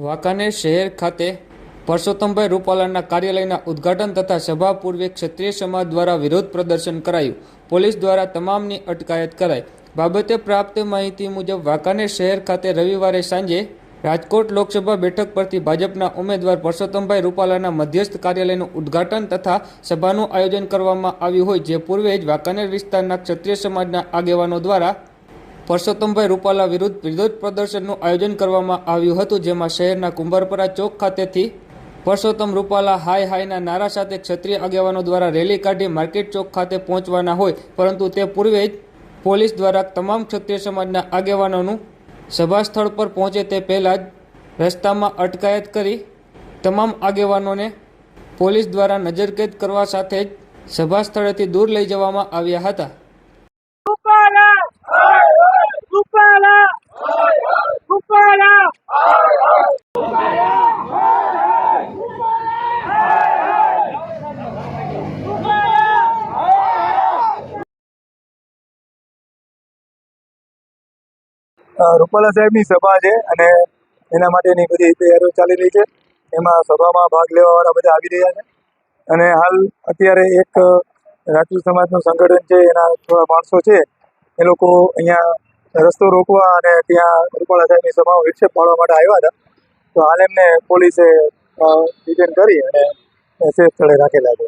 વાંકાનેર શહેર ખાતે પરસોત્તમભાઈ રૂપાલાના કાર્યાલયના ઉદ્ઘાટન તથા સભા પૂર્વે ક્ષત્રિય સમાજ દ્વારા વિરોધ પ્રદર્શન કરાયું. પોલીસ દ્વારા તમામની અટકાયત કરાઈ. બાબતે પ્રાપ્ત માહિતી મુજબ વાંકાનેર શહેર ખાતે રવિવારે સાંજે રાજકોટ લોકસભા બેઠક પરથી ભાજપના ઉમેદવાર પરસોત્તમભાઈ રૂપાલાના મધ્યસ્થ કાર્યાલયનું ઉદ્ઘાટન તથા સભાનું આયોજન કરવામાં આવ્યું હોય, જે પૂર્વે જ વાંકાનેર વિસ્તારના ક્ષત્રિય સમાજના આગેવાનો દ્વારા પરસોત્તમભાઈ રૂપાલા વિરુદ્ધ વિરોધ પ્રદર્શનનું આયોજન કરવામાં આવ્યું હતું, જેમાં શહેરના કુંભારપરા ચોક ખાતેથી પરસોત્તમ રૂપાલા હાય હાયના નારા સાથે ક્ષત્રિય આગેવાનો દ્વારા રેલી કાઢી માર્કેટ ચોક ખાતે પહોંચવાના હોય, પરંતુ તે પૂર્વે જ પોલીસ દ્વારા તમામ ક્ષત્રિય સમાજના આગેવાનોનું સભા સ્થળ પર પહોંચે તે પહેલાં જ રસ્તામાં અટકાયત કરી તમામ આગેવાનોને પોલીસ દ્વારા નજરકેદ કરવા સાથે જ સભા સ્થળેથી દૂર લઈ જવામાં આવ્યા હતા. રૂપાલા સાહેબની સભા છે અને એના માટેની બધી તૈયારીઓ ચાલી રહી છે. એમાં સભામાં ભાગ લેવાવાળા બધા આવી રહ્યા છે અને હાલ અત્યારે એક રાજપૂત સમાજનું સંગઠન છે, એના થોડા માણસો છે, એ લોકો અહીંયા રસ્તો રોકવા અને ત્યાં રૂપાલા સાહેબની સભામાં વિક્ષેપ પાડવા માટે આવ્યા હતા. તો હાલ એમને પોલીસે ડિટેન કરી અને સેફ સ્થળે રાખેલા છે.